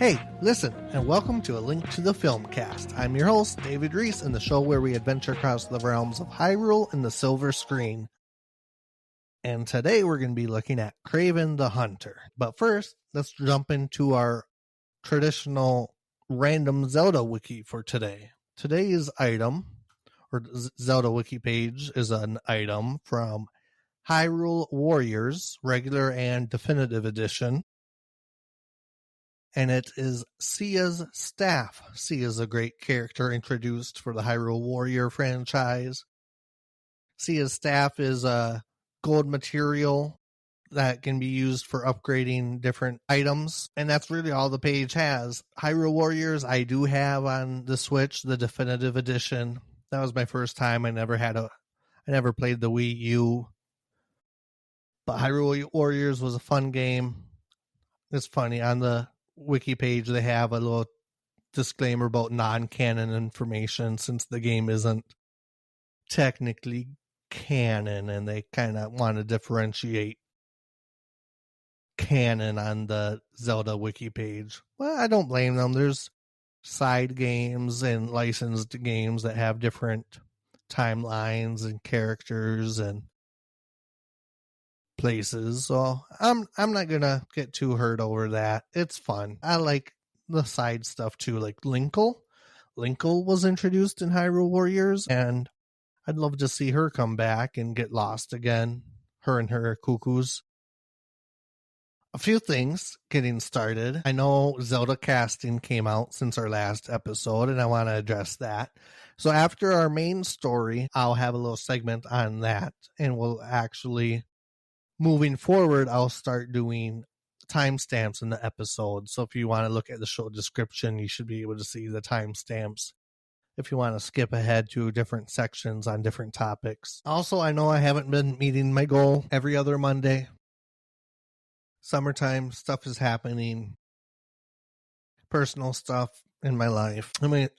Hey, listen, and welcome to A Link to the Filmcast. I'm your host, David Reese, in the show where we adventure across the realms of Hyrule and the silver screen. And today we're going to be looking at Kraven the Hunter. But first, let's jump into our traditional random Zelda wiki for today. Today's item, or Zelda wiki page, is an item from Hyrule Warriors, regular and definitive edition. And it is Sia's staff. Sia is a great character introduced for the Hyrule Warrior franchise. Sia's staff is a gold material that can be used for upgrading different items. And that's really all the page has. Hyrule Warriors, I do have on the Switch, the definitive edition. That was my first time. I never played the Wii U. But Hyrule Warriors was a fun game. It's funny. On the wiki page, they have a little disclaimer about non-canon information since the game isn't technically canon, and they kind of want to differentiate canon on the Zelda wiki page. Well, I don't blame them. There's side games and licensed games that have different timelines and characters and places, so I'm not gonna get too hurt over that. It's fun. I like the side stuff too, like Linkle was introduced in Hyrule Warriors, and I'd love to see her come back and get lost again, her and her cuckoos. A few things getting started. I know Zelda casting came out since our last episode, and I want to address that. So after our main story, I'll have a little segment on that, and we'll actually, moving forward, I'll start doing timestamps in the episode. So if you want to look at the show description, you should be able to see the timestamps if you want to skip ahead to different sections on different topics. Also, I know I haven't been meeting my goal every other Monday. Summertime, stuff is happening. Personal stuff in my life. But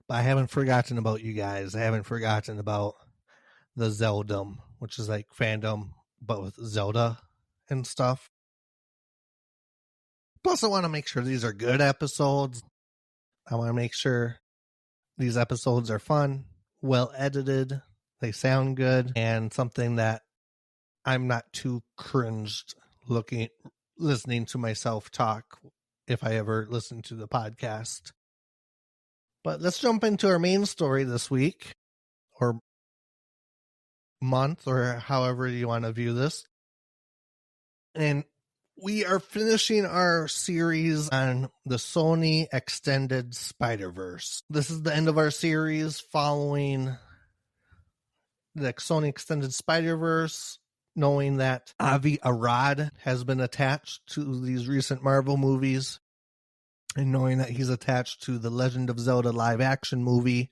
I haven't forgotten about you guys. I haven't forgotten about the Zeldom, which is like fandom but with Zelda and stuff. Plus, I want to make sure these are good episodes. I want to make sure these episodes are fun, well edited, they sound good, and something that I'm not too cringed listening to myself talk if I ever listen to the podcast. But let's jump into our main story this week, or month, or however you want to view this. And we are finishing our series on the Sony Extended Spider-Verse. This is the end of our series following the Sony Extended Spider-Verse, knowing that Avi Arad has been attached to these recent Marvel movies, and knowing that he's attached to the Legend of Zelda live action movie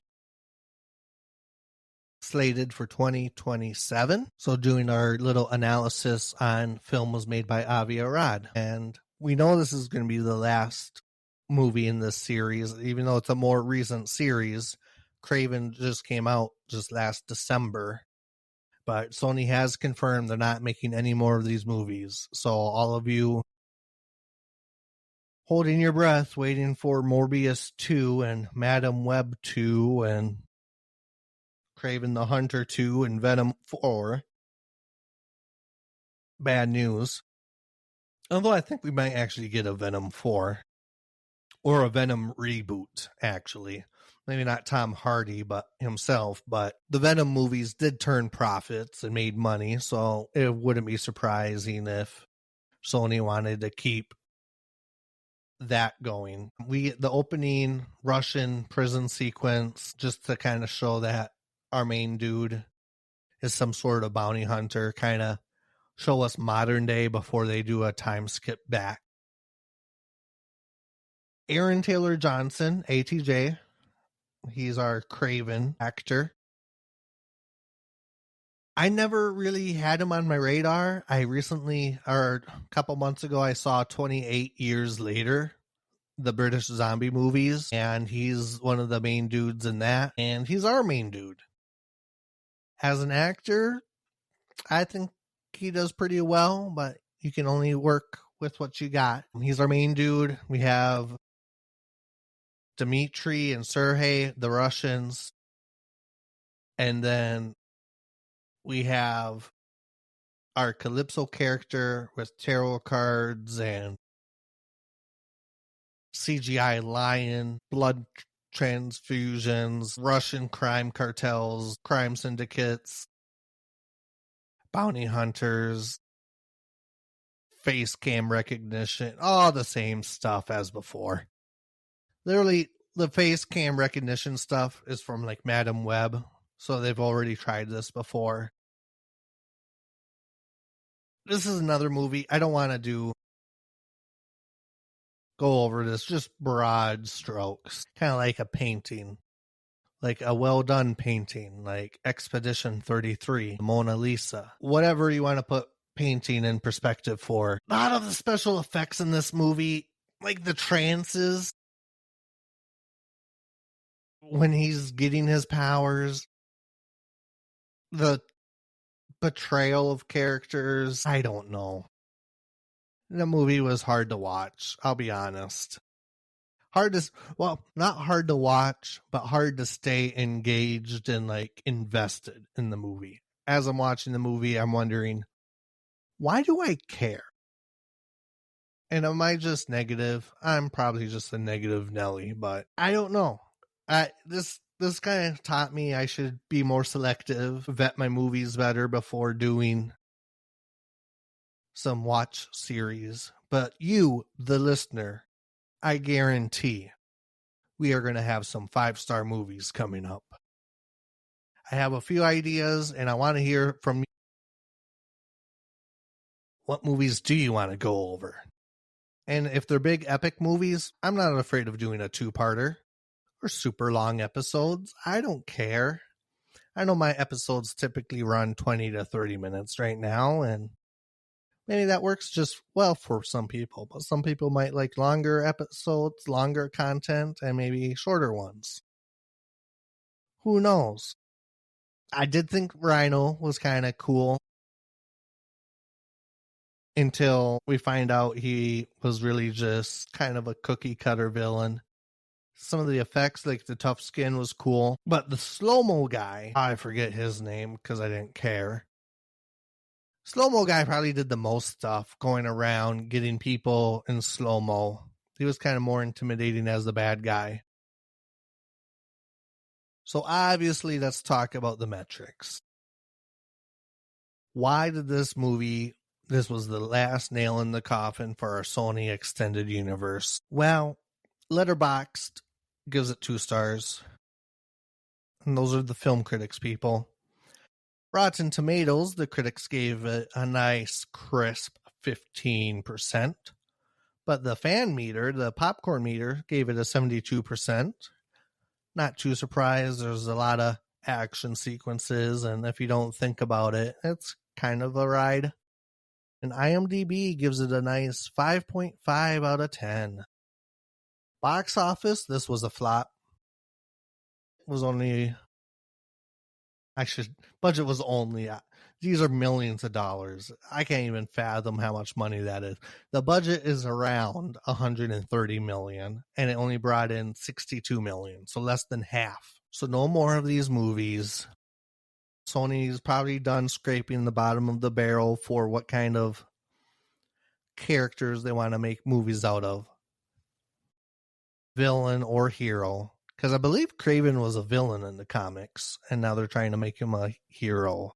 slated for 2027. So doing our little analysis on film was made by Avi Arad. And we know this is going to be the last movie in this series, even though it's a more recent series. Kraven just came out just last December. But Sony has confirmed they're not making any more of these movies. So all of you holding your breath, waiting for Morbius 2 and Madam Web 2 and Kraven the Hunter 2 and Venom 4. Bad news. Although I think we might actually get a Venom 4. Or a Venom reboot, actually. Maybe not Tom Hardy but himself, but the Venom movies did turn profits and made money, so it wouldn't be surprising if Sony wanted to keep that going. We get the opening Russian prison sequence just to kind of show that our main dude is some sort of bounty hunter, kind of show us modern day before they do a time skip back. Aaron Taylor Johnson, ATJ, he's our Kraven actor. I never really had him on my radar. I recently, or a couple months ago, I saw 28 Years Later, the British zombie movies, and he's one of the main dudes in that, and he's our main dude. As an actor, I think he does pretty well, but you can only work with what you got. He's our main dude. We have Dmitri and Sergei, the Russians. And then we have our Calypso character with tarot cards and CGI lion, blood transfusions, Russian crime cartels, crime syndicates, bounty hunters, face cam recognition, all the same stuff as before. Literally, the face cam recognition stuff is from like Madam Web, so they've already tried this before. This is another movie I don't want to go over this, just broad strokes, kind of like a painting, like a well done painting, like Expedition 33, Mona Lisa, whatever you want to put painting in perspective for. A lot of the special effects in this movie, like the trances when he's getting his powers, the betrayal of characters, I don't know. The movie was hard to watch, I'll be honest. Not hard to watch, but hard to stay engaged and like invested in the movie. As I'm watching the movie, I'm wondering, why do I care? And am I just negative? I'm probably just a negative Nelly, but I don't know. This kind of taught me I should be more selective, vet my movies better before doing some watch series. But you, the listener, I guarantee we are going to have some 5-star movies coming up. I have a few ideas and I want to hear from you. What movies do you want to go over? And if they're big epic movies, I'm not afraid of doing a 2-parter or super long episodes. I don't care. I know my episodes typically run 20 to 30 minutes right now, and maybe that works just well for some people, but some people might like longer episodes, longer content, and maybe shorter ones. Who knows? I did think Rhino was kind of cool until we find out he was really just kind of a cookie cutter villain. Some of the effects, like the tough skin, was cool, but the slow-mo guy, I forget his name because I didn't care. Slow-mo guy probably did the most stuff, going around getting people in slow-mo. He was kind of more intimidating as the bad guy. So obviously, let's talk about the metrics. Why did this movie, this was the last nail in the coffin for our Sony Extended Universe? Well, Letterboxd gives it 2 stars. And those are the film critics, people. Rotten Tomatoes, the critics gave it a nice crisp 15%. But the fan meter, the popcorn meter, gave it a 72%. Not too surprised. There's a lot of action sequences, and if you don't think about it, it's kind of a ride. And IMDb gives it a nice 5.5 out of 10. Box office, this was a flop. It was only, budget was only, these are millions of dollars. I can't even fathom how much money that is. The budget is around $130 million, and it only brought in $62 million, so less than half. So no more of these movies. Sony's probably done scraping the bottom of the barrel for what kind of characters they want to make movies out of. Villain or hero. Because I believe Kraven was a villain in the comics, and now they're trying to make him a hero.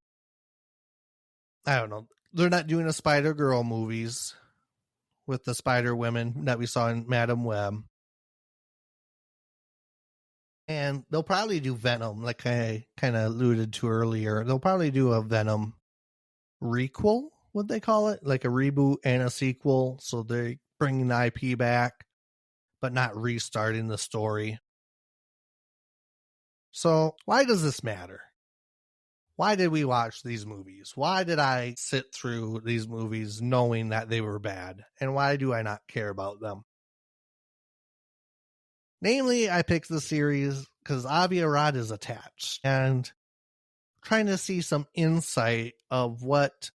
I don't know. They're not doing a Spider-Girl movies with the Spider-Women that we saw in Madam Web. And they'll probably do Venom, like I kind of alluded to earlier. They'll probably do a Venom requel, what they call it, like a reboot and a sequel. So they're bringing the IP back, but not restarting the story. So why does this matter? Why did we watch these movies? Why did I sit through these movies knowing that they were bad? And why do I not care about them? Namely, I picked the series because Avi Arad is attached, and trying to see some insight of what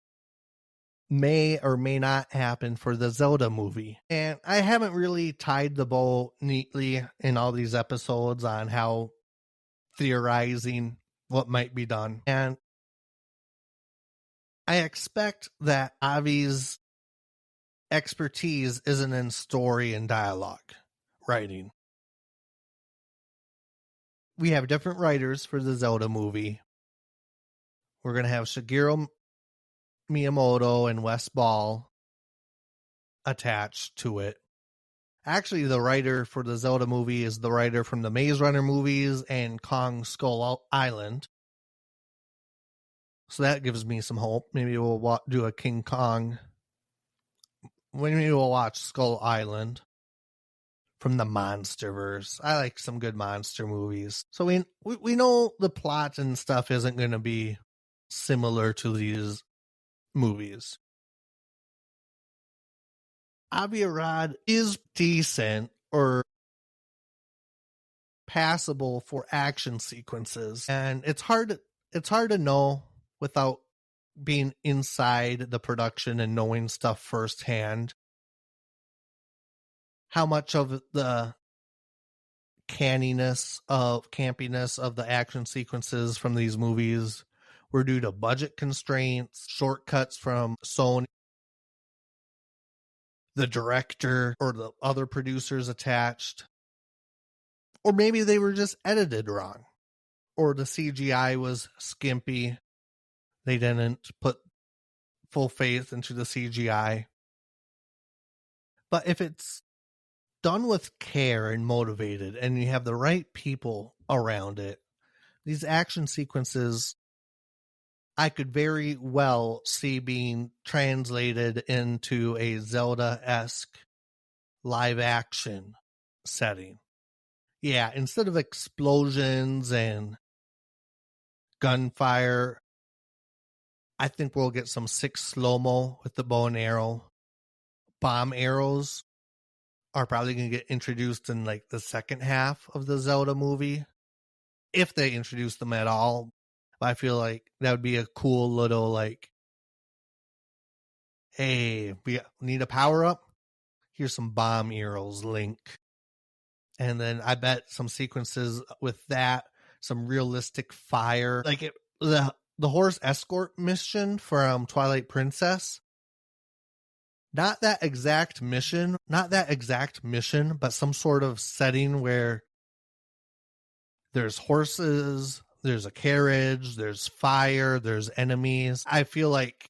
may or may not happen for the Zelda movie. And I haven't really tied the bow neatly in all these episodes on how theorizing what might be done. And I expect that Avi's expertise isn't in story and dialogue writing. We have different writers for the Zelda movie. We're going to have Shigeru Miyamoto and Wes Ball attached to it. Actually, the writer for the Zelda movie is the writer from the Maze Runner movies and Kong Skull Island. So that gives me some hope. Maybe we'll do a King Kong. Maybe we'll watch Skull Island from the Monsterverse. I like some good monster movies. So we know the plot and stuff isn't going to be similar to these movies. Avi Arad is decent or passable for action sequences, and it's hard to know without being inside the production and knowing stuff firsthand how much of the campiness of the action sequences from these movies were due to budget constraints, shortcuts from Sony, the director, or the other producers attached. Or maybe they were just edited wrong. Or the CGI was skimpy. They didn't put full faith into the CGI. But if it's done with care and motivated, and you have the right people around it, these action sequences I could very well see being translated into a Zelda-esque live action setting. Yeah, instead of explosions and gunfire, I think we'll get some sick slow-mo with the bow and arrow. Bomb arrows are probably going to get introduced in like the second half of the Zelda movie, if they introduce them at all. I feel like that would be a cool little like, hey, we need a power up. Here's some bomb arrows, Link. And then I bet some sequences with that, some realistic fire, like the horse escort mission from Twilight Princess. Not that exact mission, but some sort of setting where there's horses, there's a carriage, there's fire, there's enemies. I feel like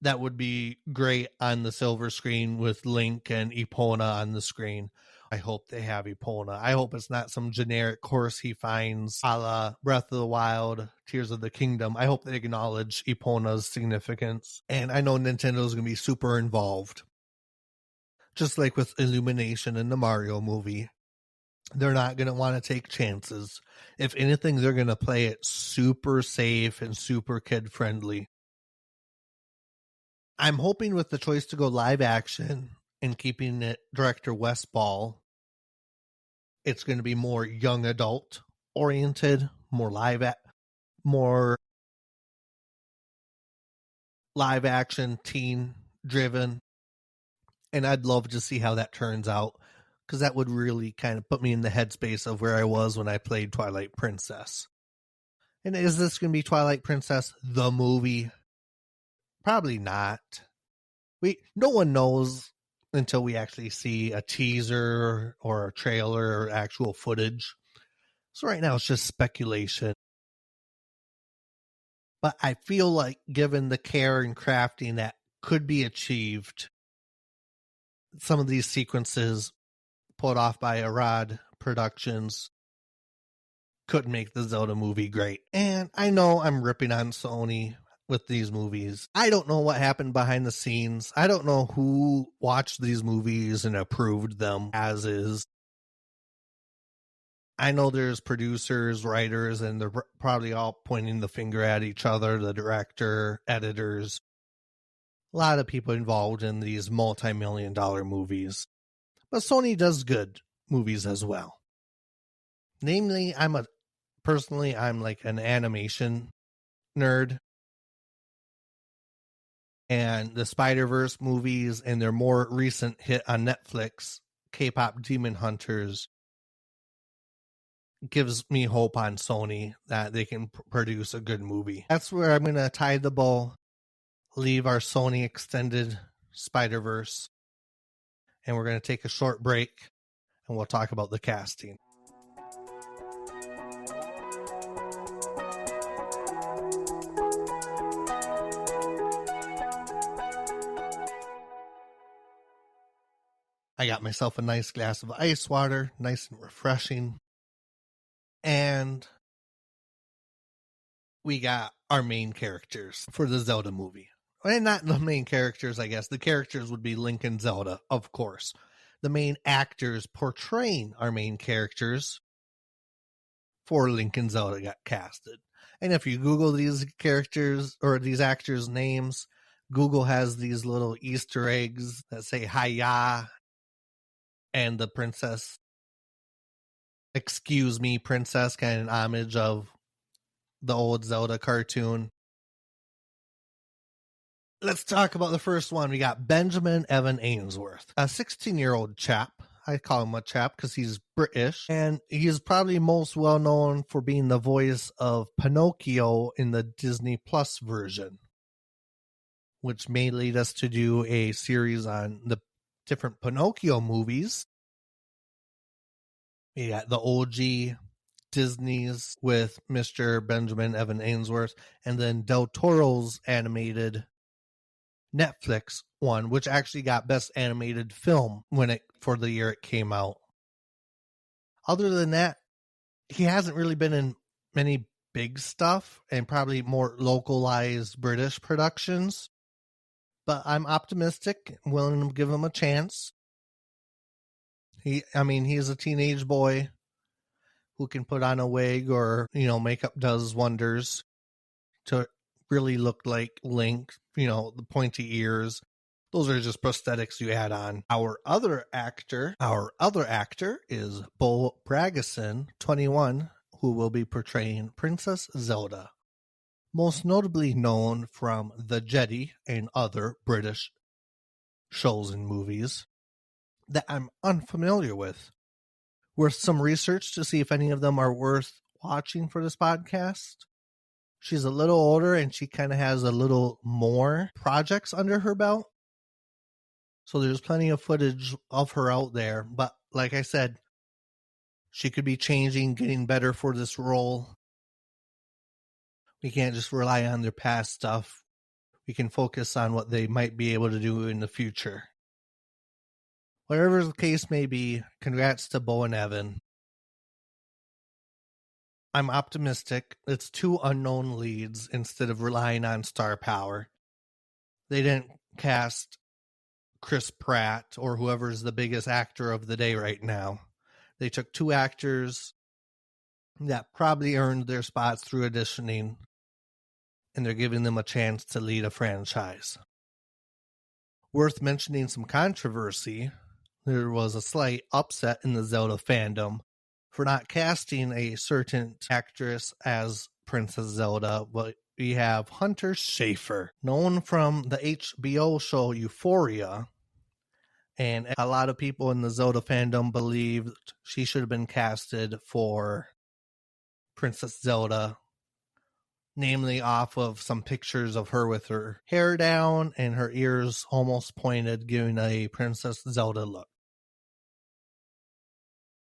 that would be great on the silver screen with Link and Epona on the screen. I hope they have Epona. I hope it's not some generic horse he finds a la Breath of the Wild, Tears of the Kingdom. I hope they acknowledge Epona's significance. And I know Nintendo's going to be super involved. Just like with Illumination in the Mario movie. They're not going to want to take chances. If anything, they're going to play it super safe and super kid-friendly. I'm hoping with the choice to go live action and keeping it director Wes Ball, it's going to be more young adult oriented, more live action teen driven. And I'd love to see how that turns out, because that would really kind of put me in the headspace of where I was when I played Twilight Princess. And is this going to be Twilight Princess the movie? Probably not. No one knows until we actually see a teaser or a trailer or actual footage. So right now it's just speculation. But I feel like given the care and crafting that could be achieved, some of these sequences put off by Arad Productions could make the Zelda movie great. And I know I'm ripping on Sony with these movies. I don't know what happened behind the scenes. I don't know who watched these movies and approved them as is. I know there's producers, writers, and they're probably all pointing the finger at each other, the director, editors. A lot of people involved in these multi-million-dollar movies. But Sony does good movies as well. Namely, I'm like an animation nerd. and the Spider-Verse movies and their more recent hit on Netflix, K-pop Demon Hunters, gives me hope on Sony that they can produce a good movie. That's where I'm going to tie the bow, leave our Sony Extended Spider-Verse, and we're going to take a short break, and we'll talk about the casting. I got myself a nice glass of ice water, nice and refreshing. And we got our main characters for the Zelda movie. And not the main characters, I guess. The characters would be Link and Zelda, of course. The main actors portraying our main characters for Link and Zelda got casted. And if you Google these characters or these actors' names, Google has these little Easter eggs that say Hiya and the princess, excuse me, princess, kind of an homage of the old Zelda cartoon. Let's talk about the first one. We got Benjamin Evan Ainsworth, a 16-year-old chap. I call him a chap because he's British, and he is probably most well known for being the voice of Pinocchio in the Disney Plus version, which may lead us to do a series on the different Pinocchio movies. We got the OG Disney's with Mr. Benjamin Evan Ainsworth, and then Del Toro's animated Netflix one, which actually got Best Animated Film for the year it came out. Other than that, he hasn't really been in many big stuff and probably more localized British productions. But I'm optimistic, willing to give him a chance. He's a teenage boy who can put on a wig or, makeup does wonders to really look like Link, the pointy ears. Those are just prosthetics you add on. Our other actor is Bo Bragason, 21, who will be portraying Princess Zelda. Most notably known from The Jetty and other British shows and movies that I'm unfamiliar with. Worth some research to see if any of them are worth watching for this podcast. She's a little older and she kind of has a little more projects under her belt. So there's plenty of footage of her out there. But like I said, she could be changing, getting better for this role. We can't just rely on their past stuff. We can focus on what they might be able to do in the future. Whatever the case may be, congrats to Bo and Evan. I'm optimistic. It's two unknown leads instead of relying on star power. They didn't cast Chris Pratt or whoever's the biggest actor of the day right now. They took two actors that probably earned their spots through auditioning, and they're giving them a chance to lead a franchise. Worth mentioning some controversy. There was a slight upset in the Zelda fandom for not casting a certain actress as Princess Zelda, but we have Hunter Schafer, known from the HBO show Euphoria, and a lot of people in the Zelda fandom believed she should have been casted for Princess Zelda, namely off of some pictures of her with her hair down and her ears almost pointed, giving a Princess Zelda look.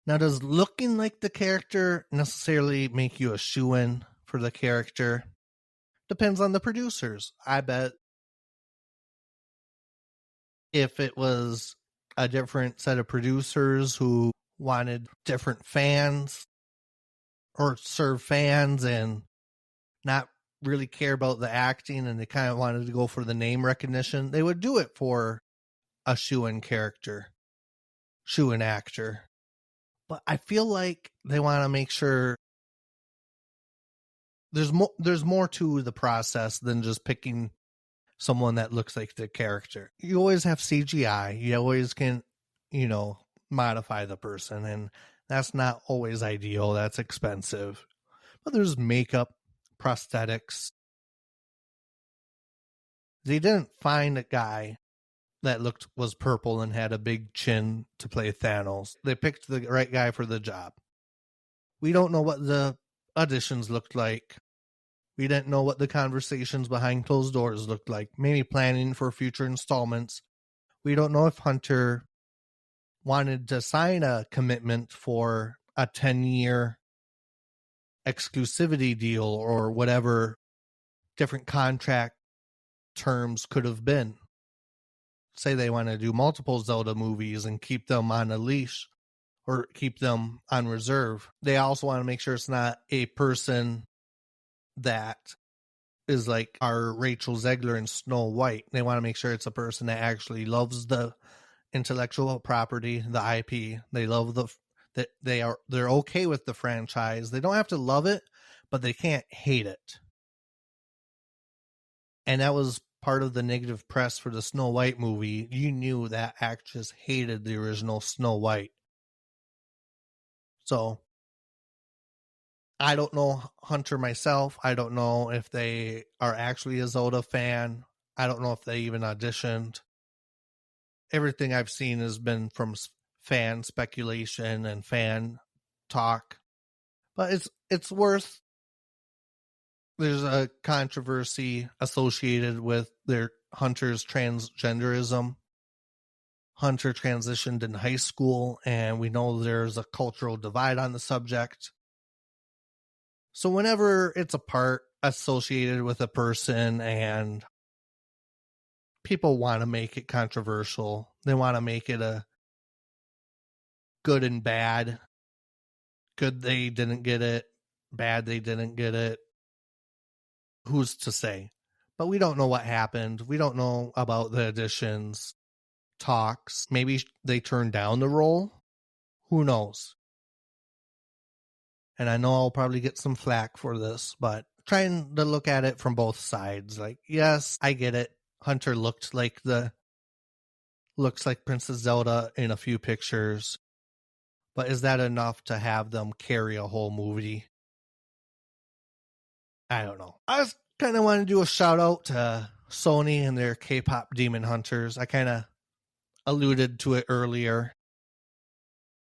Now, does looking like the character necessarily make you a shoo-in for the character? Depends on the producers. I bet if it was a different set of producers who wanted different fans or serve fans and not really care about the acting and they kind of wanted to go for the name recognition, they would do it for a shoo-in character, shoo-in actor. But I feel like they want to make sure there's more to the process than just picking someone that looks like the character. You always have CGI. You always can, modify the person, and that's not always ideal. That's expensive. But there's makeup, prosthetics. They didn't find a guy that was purple and had a big chin to play Thanos. They picked the right guy for the job. We don't know what the auditions looked like. We didn't know what the conversations behind closed doors looked like. Maybe planning for future installments. We don't know if Hunter wanted to sign a commitment for a 10-year exclusivity deal or whatever different contract terms could have been. Say they want to do multiple Zelda movies and keep them on a leash or keep them on reserve. They also want to make sure it's not a person that is like our Rachel Zegler in Snow White. They want to make sure it's a person that actually loves the intellectual property, the IP. They love that they're okay with the franchise. They don't have to love it, but they can't hate it. And that was part of the negative press for the Snow White movie. You knew that actress hated the original Snow White. So I don't know Hunter myself. I don't know if they are actually a Zelda fan. I don't know if they even auditioned. Everything I've seen has been from fan speculation and fan talk. But it's worth. There's a controversy associated with their Hunter's transgenderism. Hunter transitioned in high school, and we know there's a cultural divide on the subject. So whenever it's a part associated with a person and people want to make it controversial, they want to make it a good and bad. Good they didn't get it, bad they didn't get it. Who's to say? But we don't know what happened. We don't know about the auditions, talks. Maybe they turned down the role. Who knows? And I know I'll probably get some flack for this, but trying to look at it from both sides. Like, yes, I get it. Hunter looks like Princess Zelda in a few pictures. But is that enough to have them carry a whole movie? I don't know. I just kind of want to do a shout out to Sony and their K-pop demon hunters. I kind of alluded to it earlier.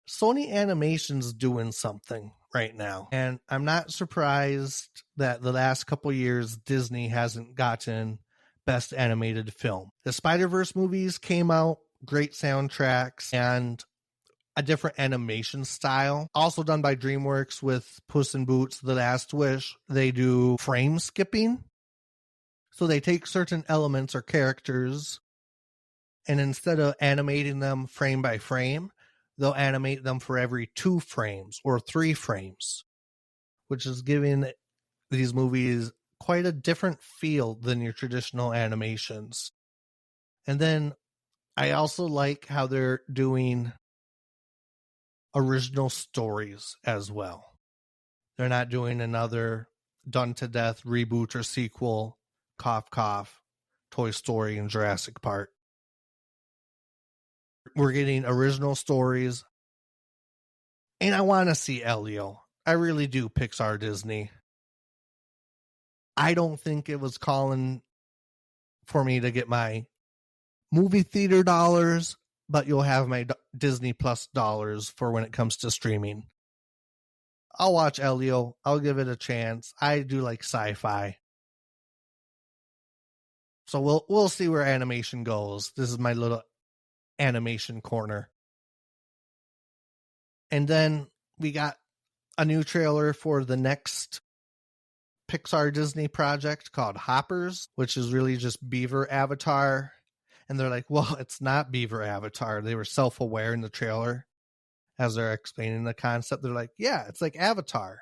Sony Animation's doing something right now. And I'm not surprised that the last couple years Disney hasn't gotten Best Animated Film. The Spider-Verse movies came out, great soundtracks, and a different animation style. Also done by DreamWorks with Puss in Boots, The Last Wish. They do frame skipping. So they take certain elements or characters, and instead of animating them frame by frame, they'll animate them for every 2 frames or 3 frames, which is giving these movies quite a different feel than your traditional animations. And then I also like how they're doing original stories as well. They're not doing another done to death reboot or sequel, cough cough, Toy Story and Jurassic Park. We're getting original stories, and I want to see Elio. I really do. Pixar, Disney. I don't think it was calling for me to get my movie theater dollars, but you'll have my Disney Plus dollars for when it comes to streaming. I'll watch Elio. I'll give it a chance. I do like sci-fi. So we'll see where animation goes. This is my little animation corner. And then we got a new trailer for the next Pixar Disney project called Hoppers, which is really just Beaver Avatar. And they're like, well, it's not Beaver Avatar. They were self-aware in the trailer as they're explaining the concept. They're like, yeah, it's like Avatar.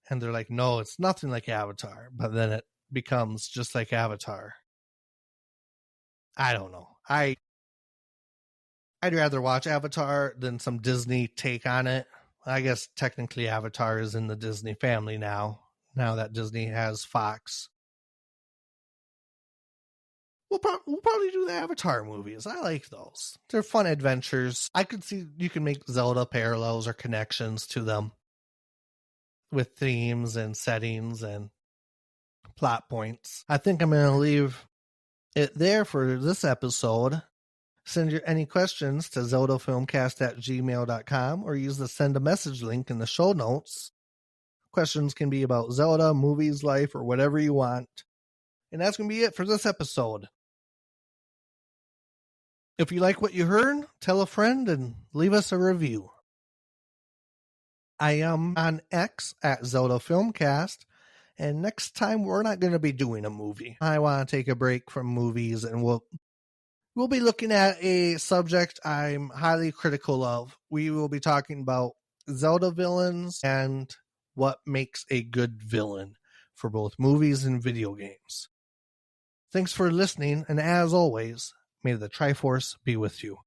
And they're like, no, it's nothing like Avatar. But then it becomes just like Avatar. I don't know. I'd rather watch Avatar than some Disney take on it. I guess technically Avatar is in the Disney family now that Disney has Fox. We'll probably do the Avatar movies. I like those. They're fun adventures. I could see you can make Zelda parallels or connections to them with themes and settings and plot points. I think I'm going to leave it there for this episode. Send your any questions to ZeldaFilmcast@gmail.com or use the send a message link in the show notes. Questions can be about Zelda, movies, life, or whatever you want. And that's going to be it for this episode. If you like what you heard, tell a friend and leave us a review. I am on X at ZeldaFilmcast, and next time we're not going to be doing a movie. I want to take a break from movies, and we'll be looking at a subject I'm highly critical of. We will be talking about Zelda villains and what makes a good villain for both movies and video games. Thanks for listening, and as always, may the Triforce be with you.